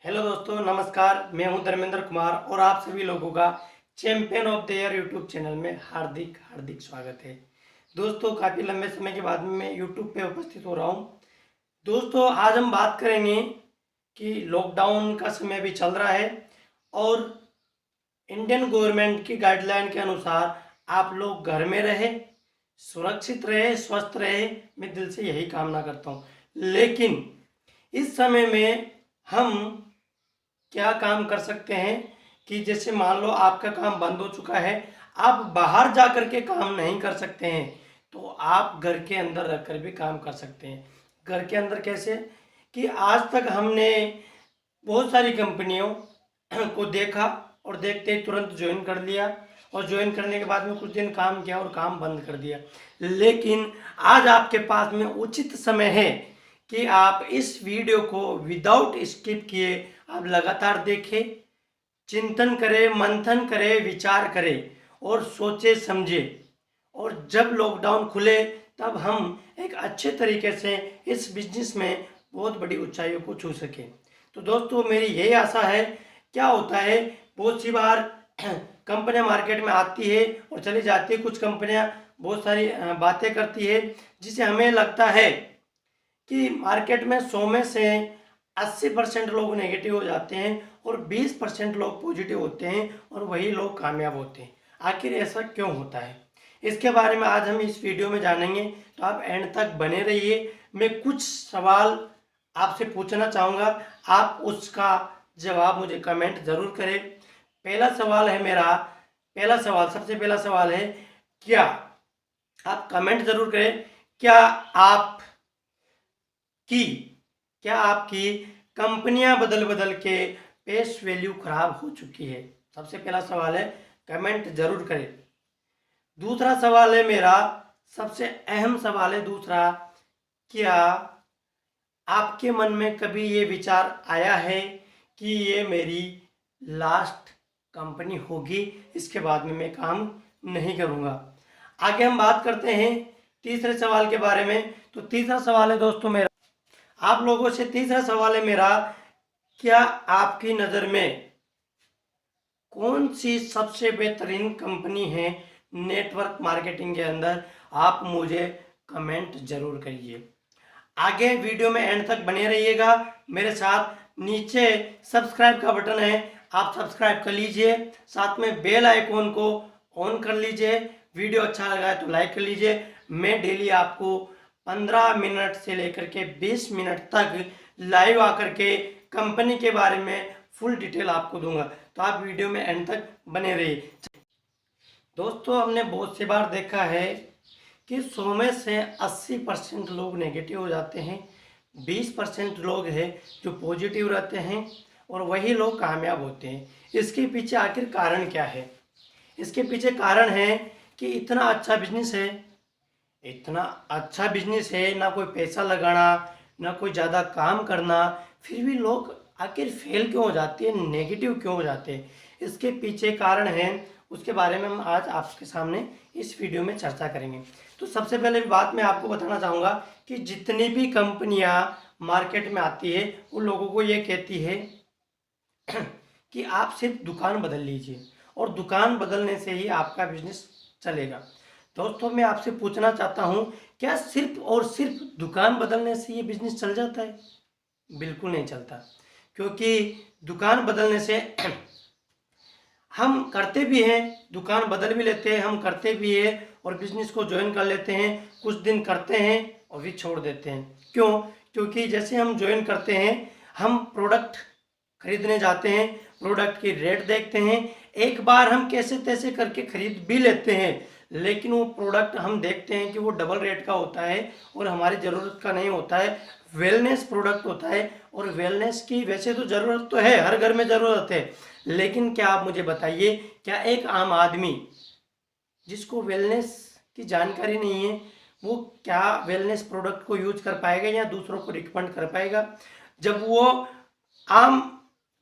Hello दोस्तों, नमस्कार। मैं हूं धर्मेंद्र कुमार और आप सभी लोगों का champion of the year YouTube channel में हार्दिक हार्दिक स्वागत है। दोस्तों, काफ़ी लंबे समय के बाद में मैं यूट्यूब पे उपस्थित हो रहा हूं। दोस्तों, आज हम बात करेंगे कि लॉकडाउन का समय भी चल रहा है और इंडियन गवर्नमेंट की गाइडलाइन के अनुसार आप लोग घर में रहे, सुरक्षित रहे, स्वस्थ रहे। मैं दिल से यही कामना करता हूँ। लेकिन इस समय में हम क्या काम कर सकते हैं कि जैसे मान लो आपका काम बंद हो चुका है, आप बाहर जा कर के काम नहीं कर सकते हैं, तो आप घर के अंदर रह कर भी काम कर सकते हैं। घर के अंदर कैसे कि आज तक हमने बहुत सारी कंपनियों को देखा और देखते ही तुरंत ज्वाइन कर लिया और ज्वाइन करने के बाद में कुछ दिन काम किया और काम बंद कर दिया। लेकिन आज आपके पास में उचित समय है कि आप इस वीडियो को विदाउट स्किप किए आप लगातार देखें, चिंतन करें, मंथन करें, विचार करें और सोचे समझे, और जब लॉकडाउन खुले तब हम एक अच्छे तरीके से इस बिजनेस में बहुत बड़ी ऊंचाइयों को छू सकें। तो दोस्तों, मेरी यही आशा है। क्या होता है, बहुत सी बार कंपनियां मार्केट में आती है और चली जाती है। कुछ कंपनियां बहुत सारी बातें करती है जिसे हमें लगता है कि मार्केट में 100 में से 80% लोग नेगेटिव हो जाते हैं और 20% लोग पॉजिटिव होते हैं और वही लोग कामयाब होते हैं। आखिर ऐसा क्यों होता है, इसके बारे में आज हम इस वीडियो में जानेंगे। तो आप एंड तक बने रहिए। मैं कुछ सवाल आपसे पूछना चाहूँगा, आप उसका जवाब मुझे कमेंट ज़रूर करें। पहला सवाल है मेरा, सबसे पहला सवाल है, क्या आप कमेंट ज़रूर करें, की क्या आपकी कंपनियां बदल बदल के पेश वैल्यू खराब हो चुकी है? सबसे पहला सवाल है, कमेंट जरूर करें। दूसरा सवाल है मेरा, सबसे अहम सवाल है दूसरा, क्या आपके मन में कभी ये विचार आया है कि ये मेरी लास्ट कंपनी होगी, इसके बाद में मैं काम नहीं करूँगा? आगे हम बात करते हैं तीसरे सवाल के बारे में। तो तीसरा सवाल है दोस्तों मेरा आप लोगों से, तीसरा सवाल है मेरा, क्या आपकी नज़र में कौन सी सबसे बेहतरीन कंपनी है नेटवर्क मार्केटिंग के अंदर? आप मुझे कमेंट जरूर करिए। आगे वीडियो में एंड तक बने रहिएगा मेरे साथ। नीचे सब्सक्राइब का बटन है, आप सब्सक्राइब कर लीजिए, साथ में बेल आइकॉन को ऑन कर लीजिए। वीडियो अच्छा लगा है तो लाइक कर लीजिए। मैं डेली आपको 15 मिनट से लेकर के 20 मिनट तक लाइव आकर के कंपनी के बारे में फुल डिटेल आपको दूंगा, तो आप वीडियो में एंड तक बने रहिए। दोस्तों, हमने बहुत सी बार देखा है कि 100 में से 80% लोग नेगेटिव हो जाते हैं, 20% लोग हैं जो पॉजिटिव रहते हैं और वही लोग कामयाब होते हैं। इसके पीछे आखिर कारण क्या है? इसके पीछे कारण है कि इतना अच्छा बिजनेस है, ना कोई पैसा लगाना, ना कोई ज़्यादा काम करना, फिर भी लोग आखिर फेल क्यों हो जाते हैं, नेगेटिव क्यों हो जाते हैं? इसके पीछे कारण है, उसके बारे में हम आज आपके सामने इस वीडियो में चर्चा करेंगे। तो सबसे पहले बात मैं आपको बताना चाहूँगा कि जितनी भी कंपनियाँ मार्केट में आती है उन लोगों को ये कहती है कि आप सिर्फ दुकान बदल लीजिए और दुकान बदलने से ही आपका बिजनेस चलेगा। दोस्तों, मैं आपसे पूछना चाहता हूँ, क्या सिर्फ और सिर्फ दुकान बदलने से ये बिजनेस चल जाता है? बिल्कुल नहीं चलता, क्योंकि दुकान बदलने से हम करते भी हैं, दुकान बदल भी लेते हैं, हम करते भी हैं और बिजनेस को ज्वाइन कर लेते हैं, कुछ दिन करते हैं और फिर छोड़ देते हैं। क्यों? क्योंकि जैसे हम ज्वाइन करते हैं, हम प्रोडक्ट खरीदने जाते हैं, प्रोडक्ट की रेट देखते हैं, एक बार हम कैसे तैसे करके खरीद भी लेते हैं, लेकिन वो प्रोडक्ट हम देखते हैं कि वो डबल रेट का होता है और हमारी ज़रूरत का नहीं होता है, वेलनेस प्रोडक्ट होता है। और वेलनेस की वैसे तो ज़रूरत तो है, हर घर में ज़रूरत है, लेकिन क्या आप मुझे बताइए, क्या एक आम आदमी जिसको वेलनेस की जानकारी नहीं है, वो क्या वेलनेस प्रोडक्ट को यूज कर पाएगा या दूसरों को रिकमेंड कर पाएगा? जब वो आम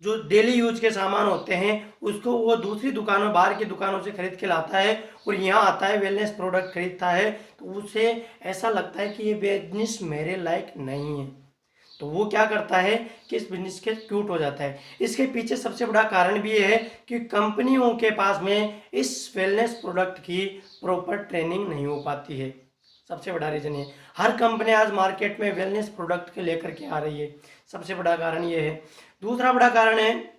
जो डेली यूज के सामान होते हैं उसको वो दूसरी दुकानों, बाहर की दुकानों से खरीद के लाता है और यहाँ आता है वेलनेस प्रोडक्ट खरीदता है, तो उसे ऐसा लगता है कि ये बिजनेस मेरे लायक नहीं है। तो वो क्या करता है कि इस बिजनेस के क्यूट हो जाता है। इसके पीछे सबसे बड़ा कारण भी ये है कि कंपनियों के पास में इस वेलनेस प्रोडक्ट की प्रॉपर ट्रेनिंग नहीं हो पाती है। सबसे बड़ा रीजन है, हर कंपनी आज मार्केट में वेलनेस प्रोडक्ट के लेकर के आ रही है, सबसे बड़ा कारण ये है। दूसरा बड़ा कारण है,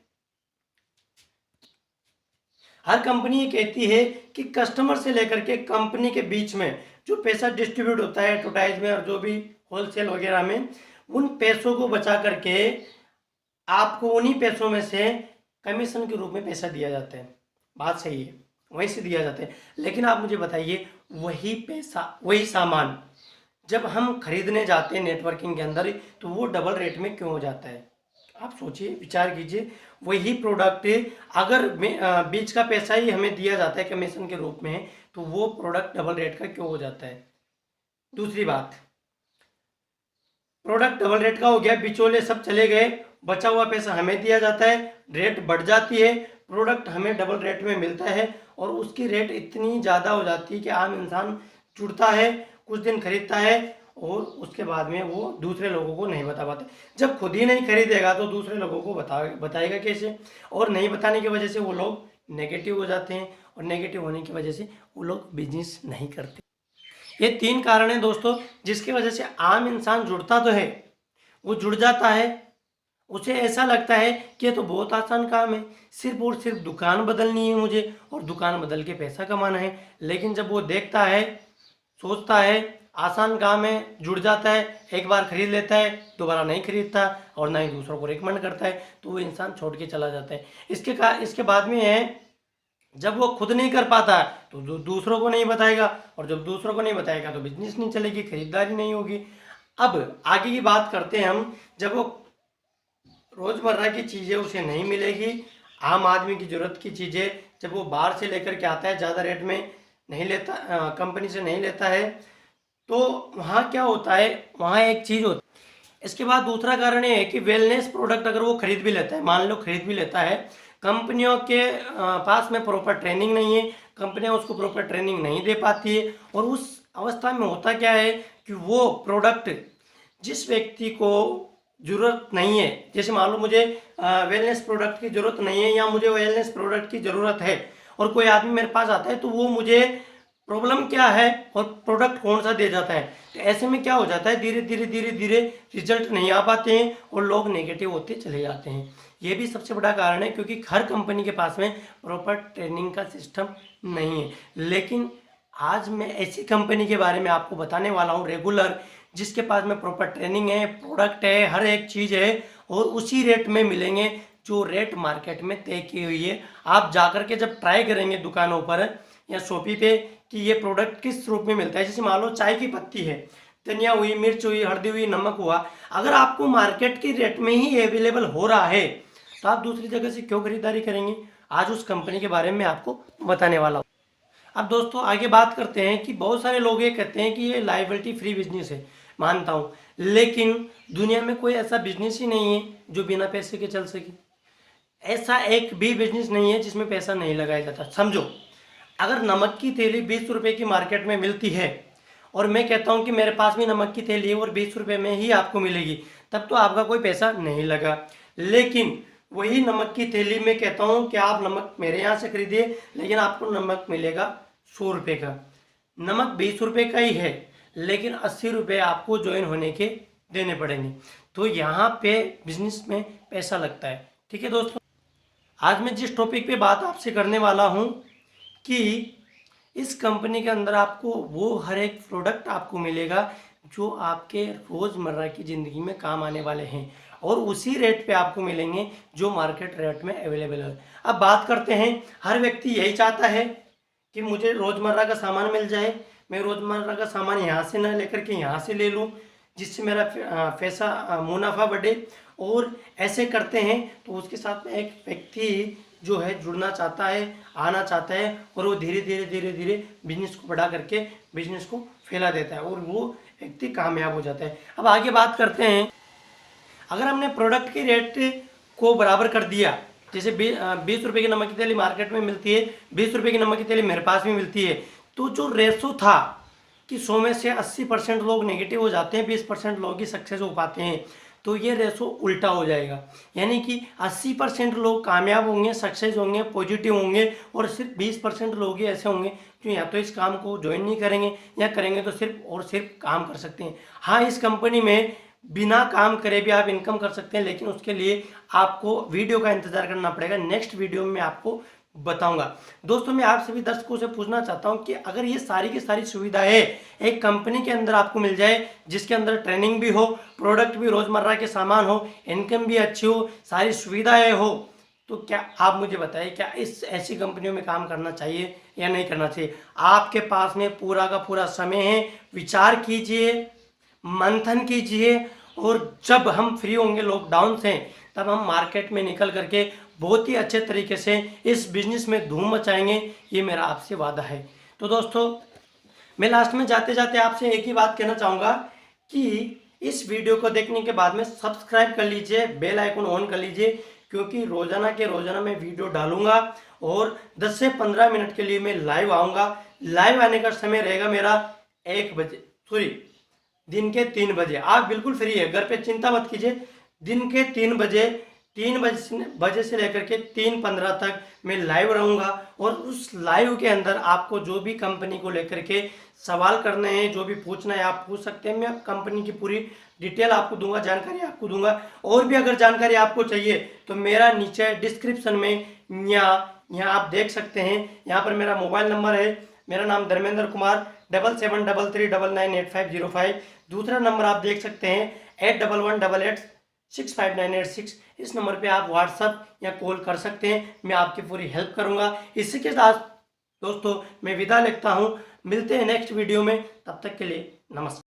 हर कंपनी ये कहती है कि कस्टमर से लेकर के कंपनी के बीच में जो पैसा डिस्ट्रीब्यूट होता है एडवर्टाइज में और जो भी होलसेल वगैरह में, उन पैसों को बचा करके आपको उन्हीं पैसों में से कमीशन के रूप में पैसा दिया जाता है। बात सही है, वहीं से दिया जाता है। लेकिन आप मुझे बताइए, वही पैसा वही सामान जब हम खरीदने जाते हैं नेटवर्किंग के अंदर, तो वो डबल रेट में क्यों हो जाता है? आप सोचिए, विचार कीजिए। वही प्रोडक्ट अगर बीच का पैसा ही हमें दिया जाता है कमीशन के रूप में, तो वो प्रोडक्ट डबल रेट का क्यों हो जाता है? दूसरी बात, प्रोडक्ट डबल रेट का हो गया, बिचौले सब चले गए, बचा हुआ पैसा हमें दिया जाता है, रेट बढ़ जाती है, प्रोडक्ट हमें डबल रेट में मिलता है और उसकी रेट इतनी ज़्यादा हो जाती है कि आम इंसान जुड़ता है, कुछ दिन खरीदता है और उसके बाद में वो दूसरे लोगों को नहीं बता पाते। जब खुद ही नहीं खरीदेगा तो दूसरे लोगों को बताएगा कैसे? और नहीं बताने की वजह से वो लोग नेगेटिव हो जाते हैं और नेगेटिव होने की वजह से वो लोग बिजनेस नहीं करते। ये 3 कारण हैं दोस्तों, जिसकी वजह से आम इंसान जुड़ता तो है, वो जुड़ जाता है, उसे ऐसा लगता है कि ये तो बहुत आसान काम है, सिर्फ और सिर्फ दुकान बदलनी है मुझे और दुकान बदल के पैसा कमाना है। लेकिन जब वो देखता है, सोचता है आसान काम है, जुड़ जाता है, एक बार खरीद लेता है, दोबारा नहीं खरीदता और ना ही दूसरों को रिकमेंड करता है, तो वो इंसान छोड़ के चला जाता है। इसके बाद में है, जब वो खुद नहीं कर पाता तो दूसरों को नहीं बताएगा और जब दूसरों को नहीं बताएगा तो बिजनेस नहीं चलेगी, खरीदारी नहीं होगी। अब आगे की बात करते हैं हम, जब वो रोज़मर्रा की चीज़ें उसे नहीं मिलेगी, आम आदमी की ज़रूरत की चीज़ें जब वो बाहर से लेकर के आता है, ज़्यादा रेट में नहीं लेता, कंपनी से नहीं लेता है, तो वहाँ क्या होता है, वहाँ एक चीज़ होती है। इसके बाद दूसरा कारण ये है कि वेलनेस प्रोडक्ट अगर वो खरीद भी लेता है, मान लो खरीद भी लेता है, कंपनियों के पास में प्रॉपर ट्रेनिंग नहीं है, कंपनियां उसको प्रॉपर ट्रेनिंग नहीं दे पाती है और उस अवस्था में होता क्या है कि वो प्रोडक्ट जिस व्यक्ति को ज़रूरत नहीं है, जैसे मान लो मुझे वेलनेस प्रोडक्ट की ज़रूरत नहीं है या मुझे वेलनेस प्रोडक्ट की ज़रूरत है और कोई आदमी मेरे पास आता है, तो वो मुझे प्रॉब्लम क्या है और प्रोडक्ट कौन सा दे जाता है। तो ऐसे में क्या हो जाता है, धीरे धीरे रिजल्ट नहीं आ पाते हैं और लोग नेगेटिव होते चले जाते हैं। ये भी सबसे बड़ा कारण है, क्योंकि हर कंपनी के पास में प्रॉपर ट्रेनिंग का सिस्टम नहीं है। लेकिन आज मैं ऐसी कंपनी के बारे में आपको बताने वाला हूँ रेगुलर, जिसके पास में प्रॉपर ट्रेनिंग है, प्रोडक्ट है, हर एक चीज़ है और उसी रेट में मिलेंगे जो रेट मार्केट में तय की हुई है। आप जाकर के जब ट्राई करेंगे दुकानों पर या शॉपी पे कि ये प्रोडक्ट किस रूप में मिलता है, जैसे मान लो चाय की पत्ती है, धनिया हुई, मिर्च हुई, हल्दी हुई, नमक हुआ, अगर आपको मार्केट के रेट में ही अवेलेबल हो रहा है तो आप दूसरी जगह से क्यों खरीदारी करेंगे? आज उस कंपनी के बारे में आपको बताने वाला हूँ। अब दोस्तों आगे बात करते हैं कि बहुत सारे लोग ये कहते हैं कि ये लायबिलिटी फ्री बिजनेस है, मानता हूँ, लेकिन दुनिया में कोई ऐसा बिजनेस ही नहीं है जो बिना पैसे के चल सके। ऐसा एक भी बिजनेस नहीं है जिसमें पैसा नहीं लगाया जाता। समझो, अगर नमक की थैली 20 रुपये की मार्केट में मिलती है और मैं कहता हूँ कि मेरे पास भी नमक की थैली है और 20 रुपये में ही आपको मिलेगी, तब तो आपका कोई पैसा नहीं लगा। लेकिन वही नमक की थैली में कहता हूँ कि आप नमक मेरे यहाँ से खरीदिए, लेकिन आपको नमक मिलेगा 100 रुपये का। नमक 20 रुपये का ही है, लेकिन 80 रुपये आपको ज्वाइन होने के देने पड़ेंगे। तो यहाँ पे बिजनेस में पैसा लगता है। ठीक है दोस्तों, आज मैं जिस टॉपिक पे बात आपसे करने वाला हूँ कि इस कंपनी के अंदर आपको वो हर एक प्रोडक्ट आपको मिलेगा जो आपके रोज़मर्रा की ज़िंदगी में काम आने वाले हैं और उसी रेट पे आपको मिलेंगे जो मार्केट रेट में अवेलेबल है। अब बात करते हैं, हर व्यक्ति यही चाहता है कि मुझे रोज़मर्रा का सामान मिल जाए, मैं रोज़मर्रा का सामान यहाँ से ना लेकर के यहाँ से ले लूँ, जिससे मेरा पैसा मुनाफा बढ़े। और ऐसे करते हैं तो उसके साथ में एक व्यक्ति जो है जुड़ना चाहता है, आना चाहता है और वो धीरे धीरे बिजनेस को बढ़ा करके बिजनेस को फैला देता है और वो व्यक्ति कामयाब हो जाता है। अब आगे बात करते हैं, अगर हमने प्रोडक्ट के रेट को बराबर कर दिया, जैसे 20 रुपये की नमक की तेली मार्केट में मिलती है, 20 रुपये की नमक की तेली मेरे पास भी मिलती है, तो जो रेशो था कि 100 में से 80% लोग नेगेटिव हो जाते हैं, 20% लोग ही सक्सेस हो पाते हैं, तो ये रेशो उल्टा हो जाएगा, यानी कि 80% लोग कामयाब होंगे, सक्सेस होंगे, पॉजिटिव होंगे, और सिर्फ 20% लोग ही ऐसे होंगे जो या तो इस काम को ज्वाइन नहीं करेंगे या करेंगे तो सिर्फ और सिर्फ काम कर सकते हैं। हाँ, इस कंपनी में बिना काम करे भी आप इनकम कर सकते हैं, लेकिन उसके लिए आपको वीडियो का इंतजार करना पड़ेगा। नेक्स्ट वीडियो में मैं आपको बताऊंगा। दोस्तों, मैं आप सभी दर्शकों से पूछना चाहता हूं कि अगर ये सारी की सारी सुविधाएं एक कंपनी के अंदर आपको मिल जाए, जिसके अंदर ट्रेनिंग भी हो, प्रोडक्ट भी रोजमर्रा के सामान हो, इनकम भी अच्छी हो, सारी सुविधाएं हो, तो क्या आप मुझे बताइए, क्या इस ऐसी कंपनियों में काम करना चाहिए या नहीं करना चाहिए? आपके पास में पूरा का पूरा समय है, विचार कीजिए, मंथन कीजिए, और जब हम फ्री होंगे लॉकडाउन से, तब हम मार्केट में निकल करके बहुत ही अच्छे तरीके से इस बिजनेस में धूम मचाएंगे, ये मेरा आपसे वादा है। तो दोस्तों, मैं लास्ट में जाते जाते आपसे एक ही बात कहना चाहूँगा कि इस वीडियो को देखने के बाद में सब्सक्राइब कर लीजिए, बेल आइकन ऑन कर लीजिए, क्योंकि रोजाना के रोजाना मैं वीडियो डालूंगा और 10 से 15 मिनट के लिए मैं लाइव आऊँगा। लाइव आने का समय रहेगा मेरा 1 बजे, सॉरी दिन के 3 बजे। आप बिल्कुल फ्री है, घर पे चिंता मत कीजिए। दिन के 3 बजे से लेकर के 3:15 तक मैं लाइव रहूंगा, और उस लाइव के अंदर आपको जो भी कंपनी को लेकर के सवाल करने हैं, जो भी पूछना है आप पूछ सकते हैं। मैं कंपनी की पूरी डिटेल आपको दूंगा, जानकारी आपको दूंगा। और भी अगर जानकारी आपको चाहिए तो मेरा नीचे डिस्क्रिप्शन में यहाँ आप देख सकते हैं, यहाँ पर मेरा मोबाइल नंबर है। मेरा नाम धर्मेंद्र कुमार, 7733998505। दूसरा नंबर आप देख सकते हैं 8118865986। इस नंबर पे आप व्हाट्सअप या कॉल कर सकते हैं, मैं आपकी पूरी हेल्प करूंगा। इसी के साथ दोस्तों मैं विदा लेता हूं, मिलते हैं नेक्स्ट वीडियो में, तब तक के लिए नमस्कार।